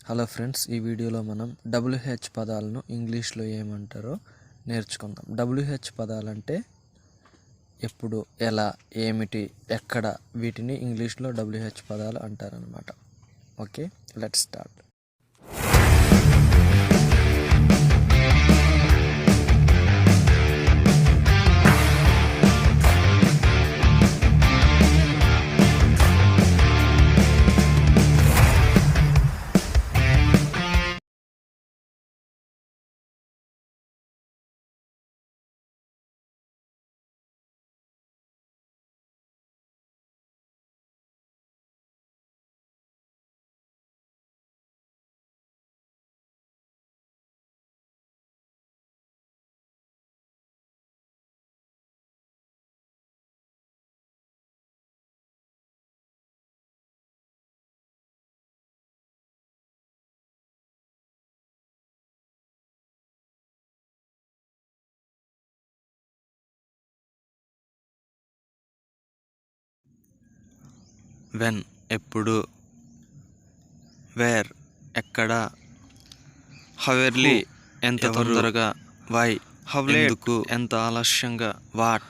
Hello friends, ఈ వీడియోలో మనం WH పదాలను ఇంగ్లీష్లో ఏమంటారో నేర్చుకుందాం. WH పదాలంటే ఎప్పుడు, ఎలా, ఏమిటి, ఎక్కడ, వీటిని ఇంగ్లీష్లో WH పదాలు అంటారనమాట. Okay, let's start. వెన్ ఎప్పుడు, వేర్ ఎక్కడ, హౌ ఎర్లీ ఎంత తొందరగా, వై హౌ లేట్ ఎంత ఆలస్యంగా, వాట్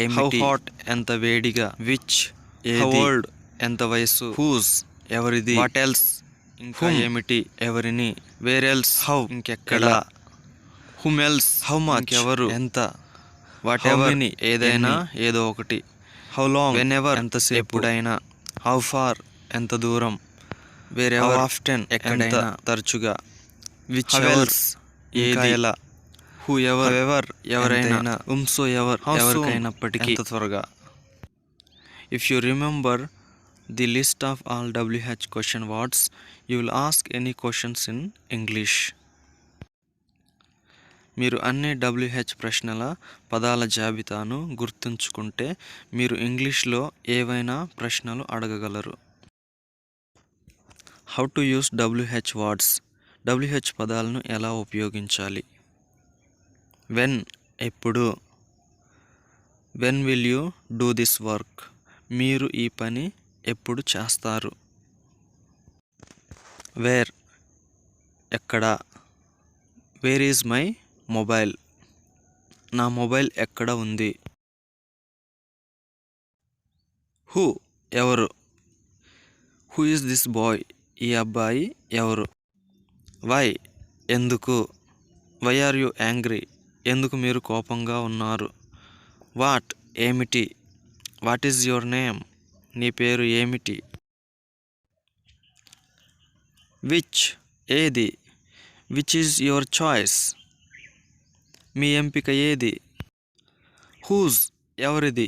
ఏమిటి, హౌ హాట్ ఎంత వేడిగా, విచ్ హౌ ఓల్డ్ ఎంత వయసు, హూస్ ఎవరిది, వాట్ ఎల్స్ ఇంకా ఏమిటి ఎవరిని, వేర్ ఎల్స్ హౌ ఇంకెక్కడ, హుమ్ ఎల్స్ హౌ మచ్ ఎవరు ఎంత, వాట్ ఎవర్ ఏదైనా ఏదో ఒకటి, హౌ లాంగ్ వెన్ ఎవర్ ఎంతసేపు ఎప్పుడైనా, హౌ ఫార్ ఎంత దూరం, వేర్ ఎవర్ ఆఫ్టెన్ ఎక్కడైనా తరచుగా, విచ్ ఎవల్స్ ఏది ఎలా, హూ ఎవర్ ఎవరైనా, సో ఎవర్ ఎవరికైనప్పటికీ ఎంత త్వరగా. If you remember the list of all WH question words, you will ask any questions in English. మీరు అన్ని WH ప్రశ్నల పదాల జాబితాను గుర్తుంచుకుంటే మీరు ఇంగ్లీష్లో ఏవైనా ప్రశ్నలు అడగగలరు. How to use WH words. WH పదాలను ఎలా ఉపయోగించాలి. వెన్ ఎప్పుడు, when will you do this work, మీరు ఈ పని ఎప్పుడు చేస్తారు. వేర్ ఎక్కడ, వేర్ ఈజ్ మై మొబైల్, నా మొబైల్ ఎక్కడ ఉంది. హూ ఎవరు, హూ ఈజ్ దిస్ బాయ్, ఈ అబ్బాయి ఎవరు. వై ఎందుకు, వై ఆర్ యూ యాంగ్రీ, ఎందుకు మీరు కోపంగా ఉన్నారు. వాట్ ఏమిటి, వాట్ ఈజ్ యువర్ నేమ్, నీ పేరు ఏమిటి. విచ్ ఏది, విచ్ ఈజ్ యువర్ చాయిస్, మీ ఎంపిక ఏది. హూజ్ ఎవరిది,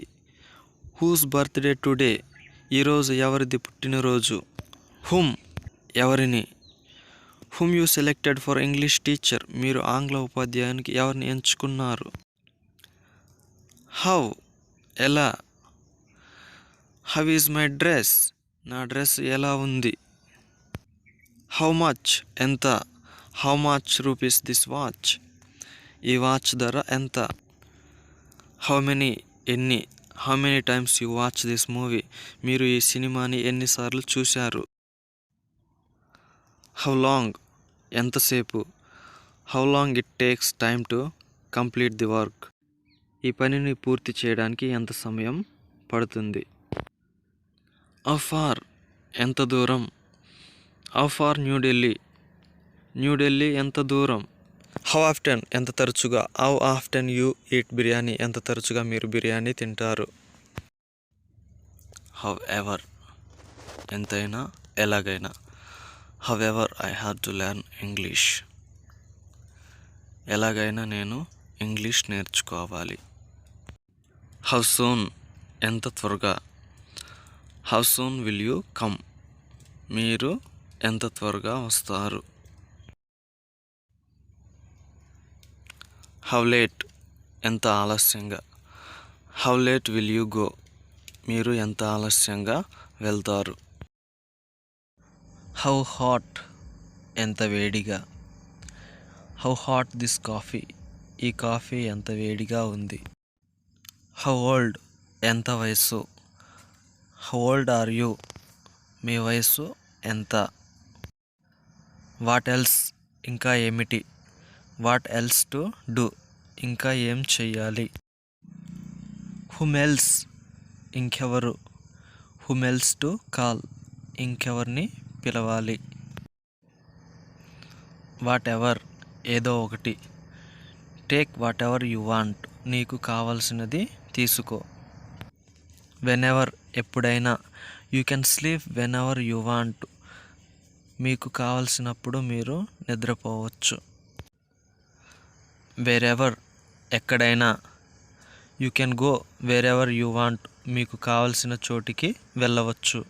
హూజ్ బర్త్డే టుడే, ఈరోజు ఎవరిది పుట్టినరోజు. హుమ్ ఎవరిని, whom you selected for English teacher, మీరు ఆంగ్ల ఉపాధ్యాయునికి ఎవరిని ఎంచుకున్నారు. హౌ ఎలా, హౌ ఈజ్ మై డ్రెస్, నా డ్రెస్ ఎలా ఉంది. హౌ మచ్ ఎంత, how much rupees this watch, ఈ వాచ్ ధర ఎంత. హౌ మెనీ ఎన్ని, how many times you watch this movie, మీరు ఈ సినిమాని ఎన్నిసార్లు చూశారు. హౌ లాంగ్ ఎంతసేపు, how long it takes time to complete the work, ఈ పనిని పూర్తి చేయడానికి ఎంత సమయం పడుతుంది. హౌ ఫార్ ఎంత దూరం, హౌ ఫార్ న్యూఢిల్లీ, న్యూఢిల్లీ ఎంత దూరం. హౌ ఆఫ్టెన్ ఎంత తరచుగా, how often you eat biryani, ఎంత తరచుగా మీరు బిర్యానీ తింటారు. హౌ ఎవర్ ఎంతైనా ఎలాగైనా, how ever I have to learn English, ఎలాగైనా నేను ఇంగ్లీష్ నేర్చుకోవాలి. హౌ సూన్ ఎంత త్వరగా, how soon will you come, మీరు ఎంత త్వరగా వస్తారు. హౌ లేట్ ఎంత ఆలస్యంగా, how late will you go, మీరు ఎంత ఆలస్యంగా వెళ్తారు. హౌ హాట్ ఎంత వేడిగా, హౌ హాట్ దిస్ కాఫీ, ఈ కాఫీ ఎంత వేడిగా ఉంది. హౌ ఓల్డ్ ఎంత వయసు, హౌ ఓల్డ్ ఆర్ యూ, మీ వయసు ఎంత. వాట్ ఎల్స్ ఇంకా ఏమిటి, వాట్ ఎల్స్ టు డూ ఇంకా ఏం చెయ్యాలి, హుమ్ ఎల్స్ ఇంకెవరు, హుమ్ ఎల్స్ టు కాల్ ఇంకెవరిని పిలవాలి, వాట్ ఎవర్ ఏదో ఒకటి, take what ever you want నీకు కావలసినది తీసుకో, వెన్ ఎవర్ ఎప్పుడైనా, you can sleep when ever you want మీకు కావలసినప్పుడు మీరు నిద్రపోవచ్చు, వేర్ ఎవర్ ఎక్కడైనా, you can go where ever you want మీకు కావలసిన చోటికి వెళ్ళవచ్చు.